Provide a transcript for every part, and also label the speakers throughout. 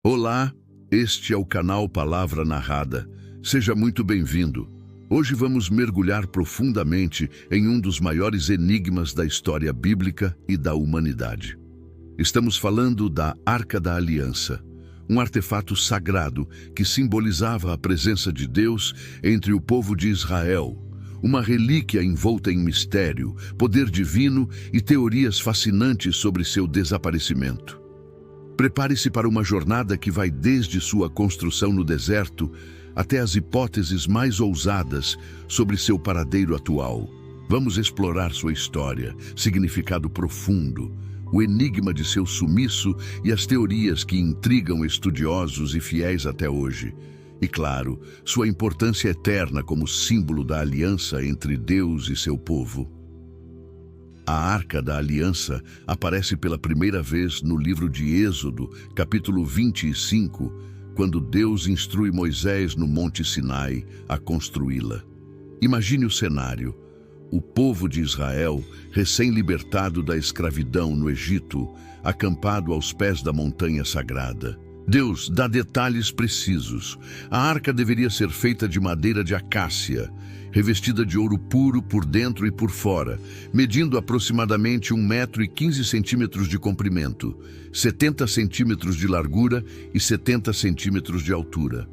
Speaker 1: Olá, este é o canal Palavra Narrada. Seja muito bem-vindo. Hoje vamos mergulhar profundamente em um dos maiores enigmas da história bíblica e da humanidade. Estamos falando da Arca da Aliança, um artefato sagrado que simbolizava a presença de Deus entre o povo de Israel, uma relíquia envolta em mistério, poder divino e teorias fascinantes sobre seu desaparecimento. Prepare-se para uma jornada que vai desde sua construção no deserto até as hipóteses mais ousadas sobre seu paradeiro atual. Vamos explorar sua história, significado profundo, o enigma de seu sumiço e as teorias que intrigam estudiosos e fiéis até hoje. E, claro, sua importância eterna como símbolo da aliança entre Deus e seu povo. A Arca da Aliança aparece pela primeira vez no livro de Êxodo, capítulo 25, quando Deus instrui Moisés no Monte Sinai a construí-la. Imagine o cenário: o povo de Israel, recém-libertado da escravidão no Egito, acampado aos pés da montanha sagrada. Deus dá detalhes precisos. A arca deveria ser feita de madeira de acácia, revestida de ouro puro por dentro e por fora, medindo aproximadamente 1,15 m de comprimento, 70 centímetros de largura e 70 centímetros de altura.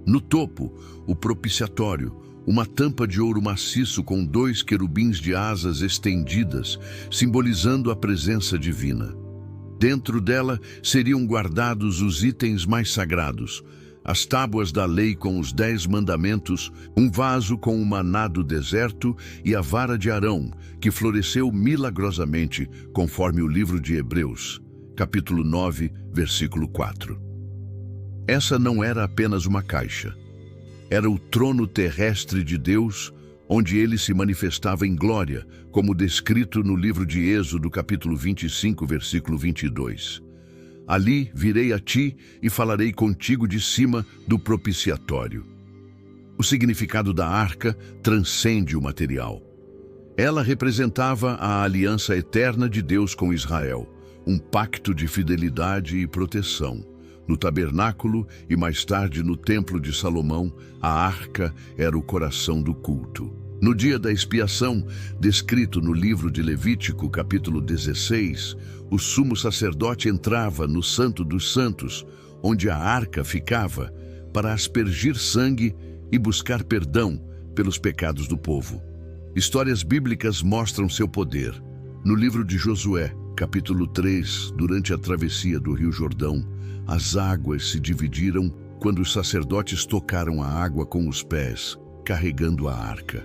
Speaker 1: No topo, o propiciatório, uma tampa de ouro maciço com 2 querubins de asas estendidas, simbolizando a presença divina. Dentro dela seriam guardados os itens mais sagrados, as tábuas da lei com os 10 mandamentos, um vaso com o maná do deserto e a vara de Arão, que floresceu milagrosamente, conforme o livro de Hebreus, capítulo 9, versículo 4. Essa não era apenas uma caixa. Era o trono terrestre de Deus, onde ele se manifestava em glória, como descrito no livro de Êxodo, capítulo 25, versículo 22. Ali virei a ti e falarei contigo de cima do propiciatório. O significado da arca transcende o material. Ela representava a aliança eterna de Deus com Israel, um pacto de fidelidade e proteção. No tabernáculo e mais tarde no templo de Salomão, a arca era o coração do culto. No dia da expiação, descrito no livro de Levítico, capítulo 16, o sumo sacerdote entrava no Santo dos Santos, onde a arca ficava, para aspergir sangue e buscar perdão pelos pecados do povo. Histórias bíblicas mostram seu poder. No livro de Josué, capítulo 3, durante a travessia do Rio Jordão, as águas se dividiram quando os sacerdotes tocaram a água com os pés, carregando a arca.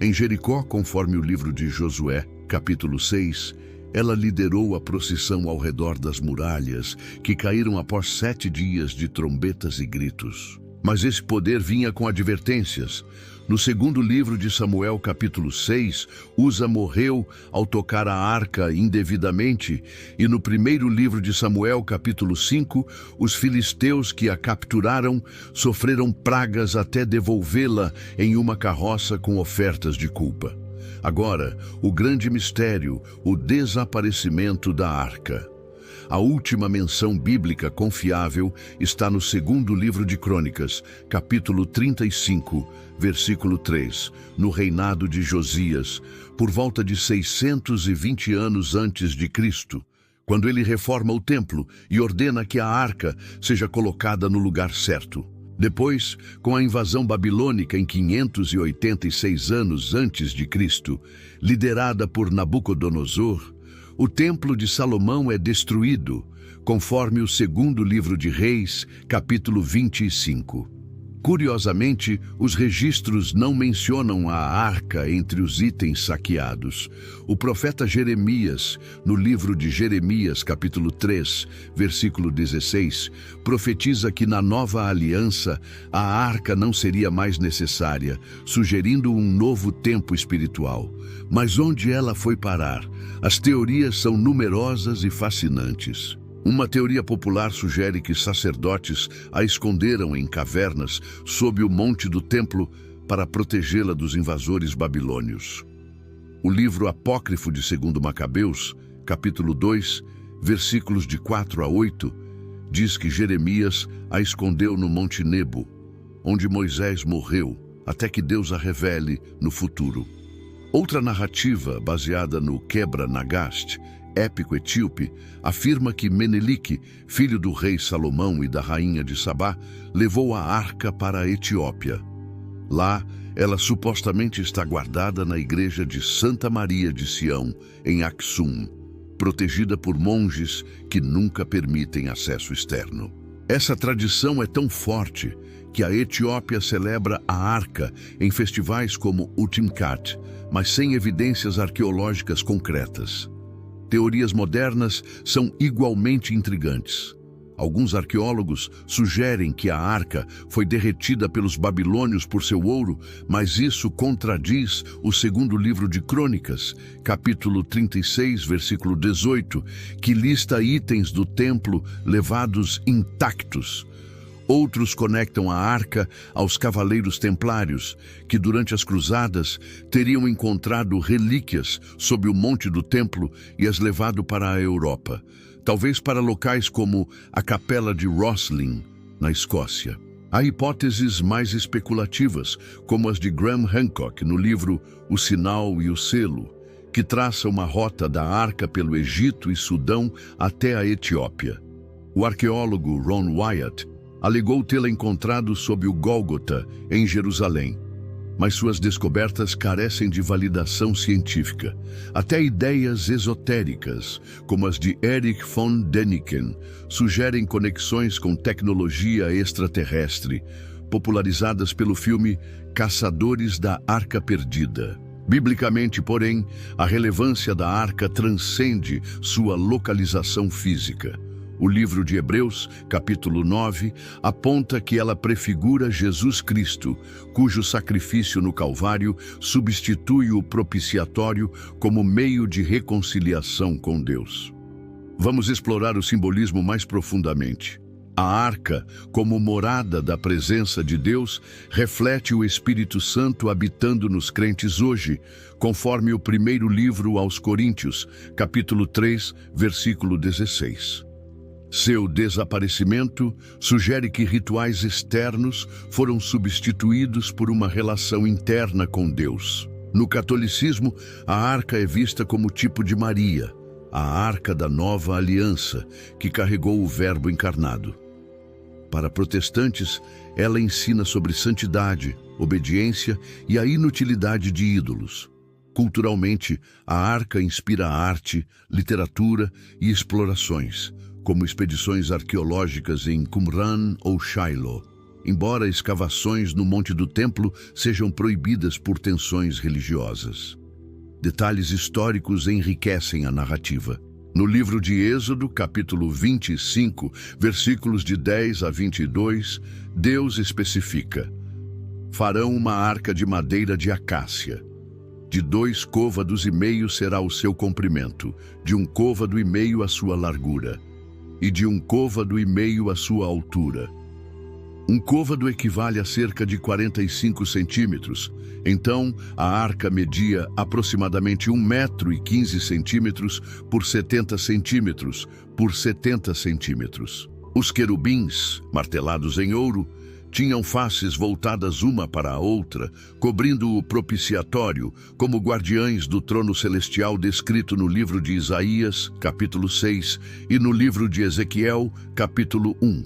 Speaker 1: Em Jericó, conforme o livro de Josué, capítulo 6, ela liderou a procissão ao redor das muralhas, que caíram após 7 dias de trombetas e gritos. Mas esse poder vinha com advertências. No segundo livro de Samuel, capítulo 6, Uza morreu ao tocar a arca indevidamente, e no primeiro livro de Samuel, capítulo 5, os filisteus que a capturaram sofreram pragas até devolvê-la em uma carroça com ofertas de culpa. Agora, o grande mistério, o desaparecimento da arca. A última menção bíblica confiável está no segundo livro de Crônicas, capítulo 35, versículo 3, no reinado de Josias, por volta de 620 anos antes de Cristo, quando ele reforma o templo e ordena que a arca seja colocada no lugar certo. Depois, com a invasão babilônica em 586 anos antes de Cristo, liderada por Nabucodonosor, o Templo de Salomão é destruído, conforme o segundo livro de Reis, capítulo 25. Curiosamente, os registros não mencionam a arca entre os itens saqueados. O profeta Jeremias, no livro de Jeremias, capítulo 3, versículo 16, profetiza que na nova aliança a arca não seria mais necessária, sugerindo um novo tempo espiritual. Mas onde ela foi parar? As teorias são numerosas e fascinantes. Uma teoria popular sugere que sacerdotes a esconderam em cavernas sob o monte do templo para protegê-la dos invasores babilônios. O livro apócrifo de 2 Macabeus, capítulo 2, versículos de 4 a 8, diz que Jeremias a escondeu no Monte Nebo, onde Moisés morreu, até que Deus a revele no futuro. Outra narrativa, baseada no Quebra-Nagast, épico etíope, afirma que Menelik, filho do rei Salomão e da rainha de Sabá, levou a arca para a Etiópia. Lá, ela supostamente está guardada na igreja de Santa Maria de Sião, em Aksum, protegida por monges que nunca permitem acesso externo. Essa tradição é tão forte que a Etiópia celebra a arca em festivais como o Timkat, mas sem evidências arqueológicas concretas. Teorias modernas são igualmente intrigantes. Alguns arqueólogos sugerem que a arca foi derretida pelos babilônios por seu ouro, mas isso contradiz o segundo livro de Crônicas, capítulo 36, versículo 18, que lista itens do templo levados intactos. Outros conectam a arca aos cavaleiros templários, que durante as cruzadas teriam encontrado relíquias sob o monte do templo e as levado para a Europa, talvez para locais como a Capela de Rosslyn, na Escócia. Há hipóteses mais especulativas, como as de Graham Hancock no livro O Sinal e o Selo, que traça uma rota da arca pelo Egito e Sudão até a Etiópia. O arqueólogo Ron Wyatt alegou tê-la encontrado sob o Gólgota, em Jerusalém. Mas suas descobertas carecem de validação científica. Até ideias esotéricas, como as de Erich von Däniken, sugerem conexões com tecnologia extraterrestre, popularizadas pelo filme Caçadores da Arca Perdida. Biblicamente, porém, a relevância da arca transcende sua localização física. O livro de Hebreus, capítulo 9, aponta que ela prefigura Jesus Cristo, cujo sacrifício no Calvário substitui o propiciatório como meio de reconciliação com Deus. Vamos explorar o simbolismo mais profundamente. A arca, como morada da presença de Deus, reflete o Espírito Santo habitando nos crentes hoje, conforme o primeiro livro aos Coríntios, capítulo 3, versículo 16. Seu desaparecimento sugere que rituais externos foram substituídos por uma relação interna com Deus. No catolicismo, a arca é vista como tipo de Maria, a arca da nova aliança, que carregou o Verbo encarnado. Para protestantes, ela ensina sobre santidade, obediência e a inutilidade de ídolos. Culturalmente, a arca inspira arte, literatura e explorações, como expedições arqueológicas em Qumran ou Shiloh, embora escavações no Monte do Templo sejam proibidas por tensões religiosas. Detalhes históricos enriquecem a narrativa. No livro de Êxodo, capítulo 25, versículos de 10 a 22, Deus especifica: farão uma arca de madeira de acácia. De 2 côvados e meio será o seu comprimento, de 1 côvado e meio a sua largura, e de 1 côvado e meio a sua altura. 1 côvado equivale a cerca de 45 centímetros. Então, a arca media aproximadamente 1,15 m por 70 centímetros por 70 centímetros. Os querubins, martelados em ouro, tinham faces voltadas uma para a outra, cobrindo o propiciatório, como guardiães do trono celestial descrito no livro de Isaías, capítulo 6, e no livro de Ezequiel, capítulo 1.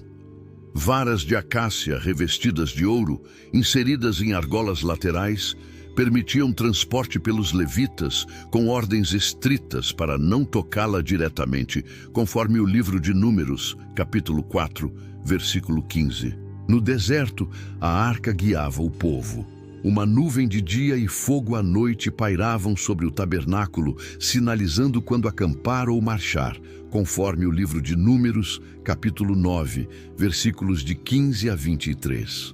Speaker 1: Varas de acácia revestidas de ouro, inseridas em argolas laterais, permitiam transporte pelos levitas com ordens estritas para não tocá-la diretamente, conforme o livro de Números, capítulo 4, versículo 15. No deserto, a arca guiava o povo. Uma nuvem de dia e fogo à noite pairavam sobre o tabernáculo, sinalizando quando acampar ou marchar, conforme o livro de Números, capítulo 9, versículos de 15 a 23.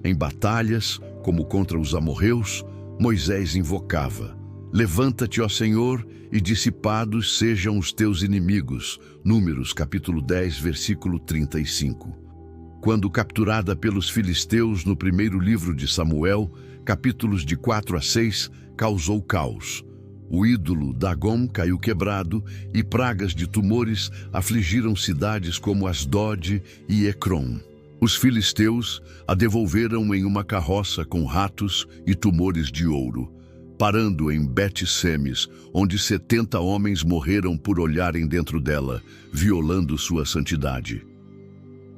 Speaker 1: Em batalhas, como contra os amorreus, Moisés invocava: levanta-te, ó Senhor, e dissipados sejam os teus inimigos. Números, capítulo 10, versículo 35. Quando capturada pelos filisteus no primeiro livro de Samuel, capítulos de 4 a 6, causou caos. O ídolo Dagon caiu quebrado e pragas de tumores afligiram cidades como Asdod e Ecrom. Os filisteus a devolveram em uma carroça com ratos e tumores de ouro, parando em Bet-Semes, onde 70 homens morreram por olharem dentro dela, violando sua santidade.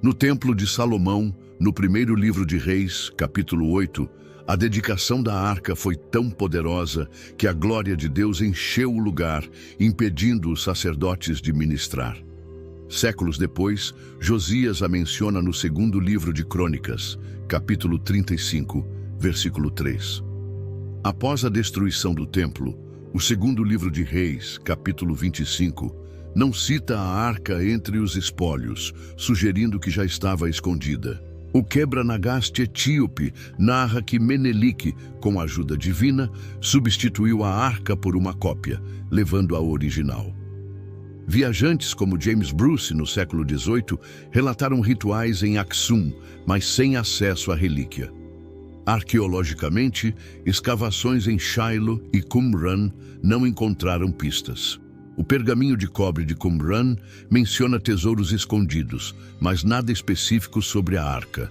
Speaker 1: No Templo de Salomão, no primeiro livro de Reis, capítulo 8, a dedicação da arca foi tão poderosa que a glória de Deus encheu o lugar, impedindo os sacerdotes de ministrar. Séculos depois, Josias a menciona no segundo livro de Crônicas, capítulo 35, versículo 3. Após a destruição do templo, o segundo livro de Reis, capítulo 25, não cita a arca entre os espólios, sugerindo que já estava escondida. O Quebra-Nagast etíope narra que Menelik, com a ajuda divina, substituiu a arca por uma cópia, levando a original. Viajantes como James Bruce, no século XVIII, relataram rituais em Aksum, mas sem acesso à relíquia. Arqueologicamente, escavações em Shiloh e Qumran não encontraram pistas. O pergaminho de cobre de Qumran menciona tesouros escondidos, mas nada específico sobre a arca.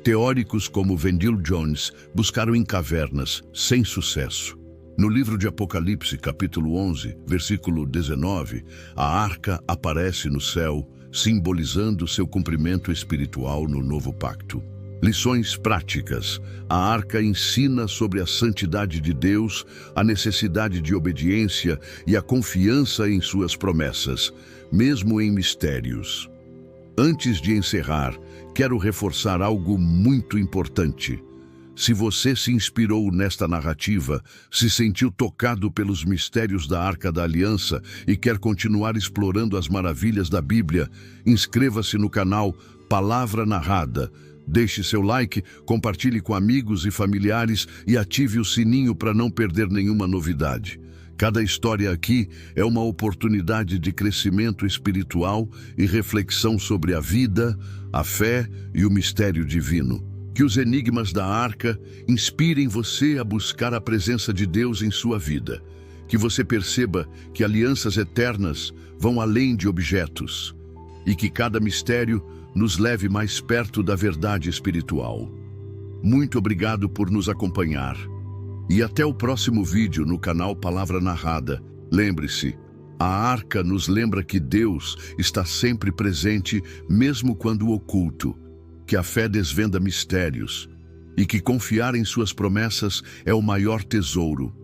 Speaker 1: Teóricos como Vendil Jones buscaram em cavernas, sem sucesso. No livro de Apocalipse, capítulo 11, versículo 19, a arca aparece no céu, simbolizando seu cumprimento espiritual no novo pacto. Lições práticas. A arca ensina sobre a santidade de Deus, a necessidade de obediência e a confiança em suas promessas, mesmo em mistérios. Antes de encerrar, quero reforçar algo muito importante. Se você se inspirou nesta narrativa, se sentiu tocado pelos mistérios da Arca da Aliança e quer continuar explorando as maravilhas da Bíblia, inscreva-se no canal Palavra Narrada. Deixe seu like, compartilhe com amigos e familiares e ative o sininho para não perder nenhuma novidade. Cada história aqui é uma oportunidade de crescimento espiritual e reflexão sobre a vida, a fé e o mistério divino. Que os enigmas da arca inspirem você a buscar a presença de Deus em sua vida. Que você perceba que alianças eternas vão além de objetos e que cada mistério nos leve mais perto da verdade espiritual. Muito obrigado por nos acompanhar. E até o próximo vídeo no canal Palavra Narrada. Lembre-se, a arca nos lembra que Deus está sempre presente, mesmo quando oculto, que a fé desvenda mistérios e que confiar em suas promessas é o maior tesouro.